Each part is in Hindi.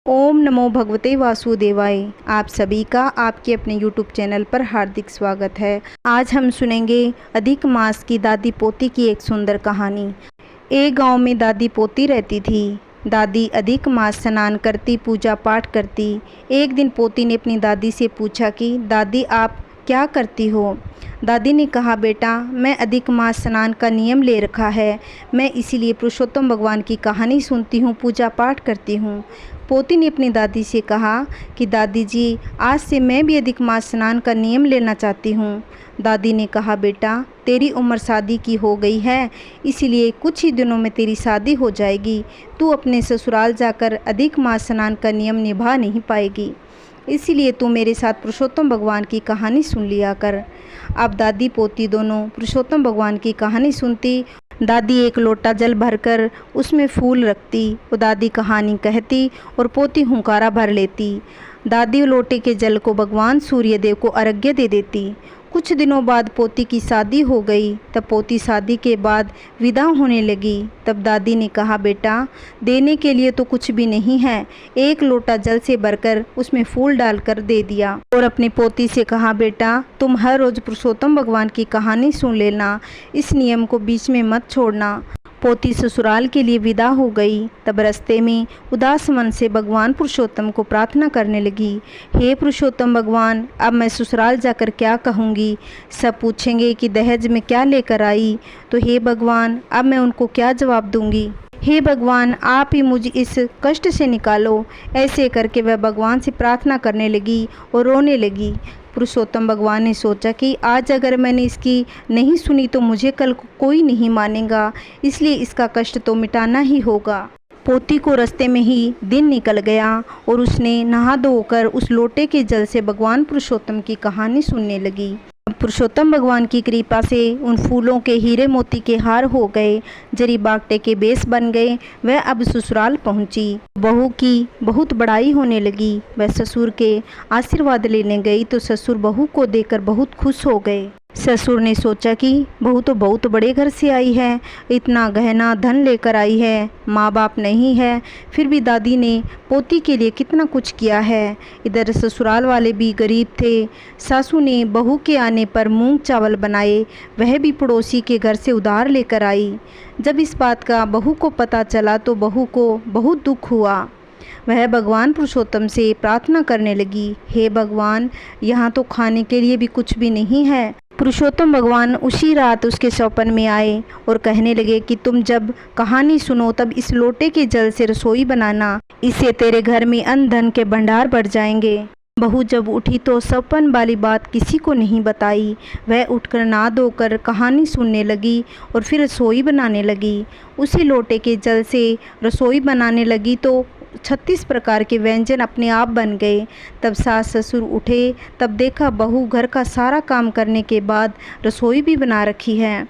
ओम नमो भगवते वासुदेवाय। आप सभी का आपके अपने YouTube चैनल पर हार्दिक स्वागत है। आज हम सुनेंगे अधिक मास की दादी पोती की एक सुंदर कहानी। एक गांव में दादी पोती रहती थी। दादी अधिक मास स्नान करती, पूजा पाठ करती। एक दिन पोती ने अपनी दादी से पूछा कि दादी आप क्या करती हो। दादी ने कहा, बेटा मैं अधिक मास स्नान का नियम ले रखा है, मैं इसीलिए पुरुषोत्तम भगवान की कहानी सुनती हूँ, पूजा पाठ करती हूँ। पोती ने अपनी दादी से कहा कि दादी जी आज से मैं भी अधिक मास स्नान का नियम लेना चाहती हूँ। दादी ने कहा, बेटा तेरी उम्र शादी की हो गई है, इसीलिए कुछ ही दिनों में तेरी शादी हो जाएगी। तू अपने ससुराल जाकर अधिक मास स्नान का नियम निभा नहीं पाएगी, इसीलिए तू मेरे साथ पुरुषोत्तम भगवान की कहानी सुन लिया कर। अब दादी पोती दोनों पुरुषोत्तम भगवान की कहानी सुनती। दादी एक लोटा जल भरकर उसमें फूल रखती, वो दादी कहानी कहती और पोती हुंकारा भर लेती। दादी लोटे के जल को भगवान सूर्यदेव को अर्घ्य दे देती। कुछ दिनों बाद पोती की शादी हो गई। तब पोती शादी के बाद विदा होने लगी। तब दादी ने कहा, बेटा देने के लिए तो कुछ भी नहीं है, एक लोटा जल से भरकर उसमें फूल डालकर दे दिया और अपनी पोती से कहा, बेटा तुम हर रोज़ पुरुषोत्तम भगवान की कहानी सुन लेना, इस नियम को बीच में मत छोड़ना। पोती ससुराल के लिए विदा हो गई। तब रास्ते में उदास मन से भगवान पुरुषोत्तम को प्रार्थना करने लगी, हे पुरुषोत्तम भगवान अब मैं ससुराल जाकर क्या कहूँगी। सब पूछेंगे कि दहेज में क्या लेकर आई, तो हे भगवान अब मैं उनको क्या जवाब दूँगी। हे भगवान आप ही मुझे इस कष्ट से निकालो। ऐसे करके वह भगवान से प्रार्थना करने लगी और रोने लगी। पुरुषोत्तम भगवान ने सोचा कि आज अगर मैंने इसकी नहीं सुनी तो मुझे कल कोई नहीं मानेगा, इसलिए इसका कष्ट तो मिटाना ही होगा। पोती को रास्ते में ही दिन निकल गया और उसने नहा धोकर उस लोटे के जल से भगवान पुरुषोत्तम की कहानी सुनने लगी। पुरुषोत्तम भगवान की कृपा से उन फूलों के हीरे मोती के हार हो गए, जरी बागटे के बेस बन गए। वह अब ससुराल पहुंची। बहू की बहुत बड़ाई होने लगी। वह ससुर के आशीर्वाद लेने गई तो ससुर बहू को देखकर बहुत खुश हो गए। ससुर ने सोचा कि बहू तो बहुत बड़े घर से आई है, इतना गहना धन लेकर आई है, माँ बाप नहीं है, फिर भी दादी ने पोती के लिए कितना कुछ किया है। इधर ससुराल वाले भी गरीब थे। सासू ने बहू के आने पर मूंग चावल बनाए, वह भी पड़ोसी के घर से उधार लेकर आई। जब इस बात का बहू को पता चला तो बहू को बहुत दुख हुआ। वह भगवान पुरुषोत्तम से प्रार्थना करने लगी, हे भगवान यहाँ तो खाने के लिए भी कुछ भी नहीं है। पुरुषोत्तम भगवान उसी रात उसके सपन में आए और कहने लगे कि तुम जब कहानी सुनो तब इस लोटे के जल से रसोई बनाना, इससे तेरे घर में अन्न धन के भंडार बढ़ जाएंगे। बहू जब उठी तो सपन वाली बात किसी को नहीं बताई। वह उठकर नहा धोकर कहानी सुनने लगी और फिर रसोई बनाने लगी। उसी लोटे के जल से रसोई बनाने लगी तो 36 प्रकार के व्यंजन अपने आप बन गए। तब सास ससुर उठे, तब देखा बहू घर का सारा काम करने के बाद रसोई भी बना रखी है।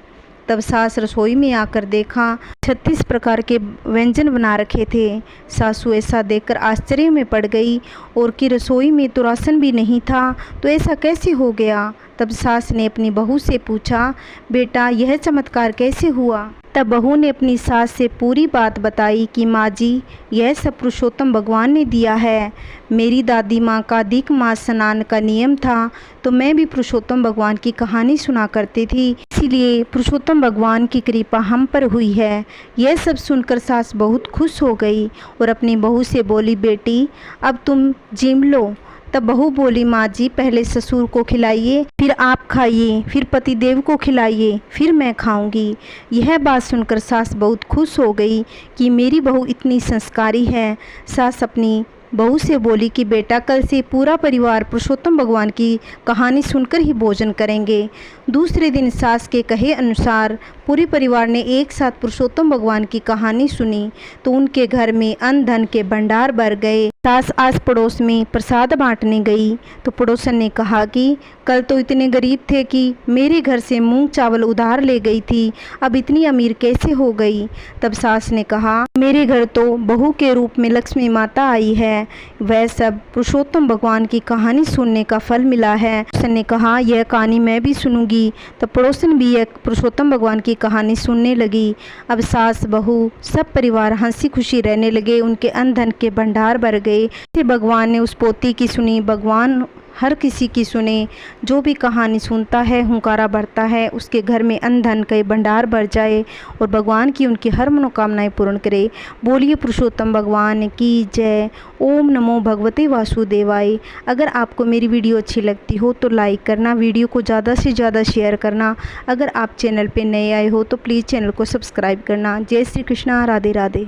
तब सास रसोई में आकर देखा 36 प्रकार के व्यंजन बना रखे थे। सासू ऐसा देखकर आश्चर्य में पड़ गई और कि रसोई में तो राशन भी नहीं था, तो ऐसा कैसे हो गया। तब सास ने अपनी बहू से पूछा, बेटा यह चमत्कार कैसे हुआ। तब बहू ने अपनी सास से पूरी बात बताई कि माँ जी यह सब पुरुषोत्तम भगवान ने दिया है। मेरी दादी माँ का अधिक मास स्नान का नियम था तो मैं भी पुरुषोत्तम भगवान की कहानी सुना करती थी, इसीलिए पुरुषोत्तम भगवान की कृपा हम पर हुई है। यह सब सुनकर सास बहुत खुश हो गई और अपनी बहू से बोली, बेटी अब तुम जिम लो। तब बहू बोली, माँ जी पहले ससुर को खिलाइए, फिर आप खाइए, फिर पतिदेव को खिलाइए, फिर मैं खाऊंगी। यह बात सुनकर सास बहुत खुश हो गई कि मेरी बहू इतनी संस्कारी है। सास अपनी बहू से बोली कि बेटा कल से पूरा परिवार पुरुषोत्तम भगवान की कहानी सुनकर ही भोजन करेंगे। दूसरे दिन सास के कहे अनुसार पूरे परिवार ने एक साथ पुरुषोत्तम भगवान की कहानी सुनी तो उनके घर में अन्न धन के भंडार भर गए। सास आस पड़ोस में प्रसाद बांटने गई तो पड़ोसन ने कहा कि कल तो इतने गरीब थे कि मेरे घर से मूंग चावल उधार ले गई थी, अब इतनी अमीर कैसे हो गई। तब सास ने कहा, मेरे घर तो बहू के रूप में लक्ष्मी माता आई है, वह सब पुरुषोत्तम भगवान की कहानी सुनने का फल मिला है। उसने कहा, यह कहानी मैं भी सुनूंगी। तब पड़ोसन भी एक पुरुषोत्तम भगवान की कहानी सुनने लगी। अब सास बहू सब परिवार हंसी खुशी रहने लगे। उनके अन्न धन के भंडार भर गए। फिर भगवान ने उस पोती की सुनी। भगवान हर किसी की सुने। जो भी कहानी सुनता है, हुंकारा भरता है, उसके घर में अन्न धन के भंडार भर जाए और भगवान की उनकी हर मनोकामनाएं पूर्ण करे। बोलिए पुरुषोत्तम भगवान की जय। ओम नमो भगवते वासुदेवाय। अगर आपको मेरी वीडियो अच्छी लगती हो तो लाइक करना, वीडियो को ज़्यादा से ज़्यादा शेयर करना। अगर आप चैनल पे नए आए हो तो प्लीज़ चैनल को सब्सक्राइब करना। जय श्री कृष्णा, राधे राधे।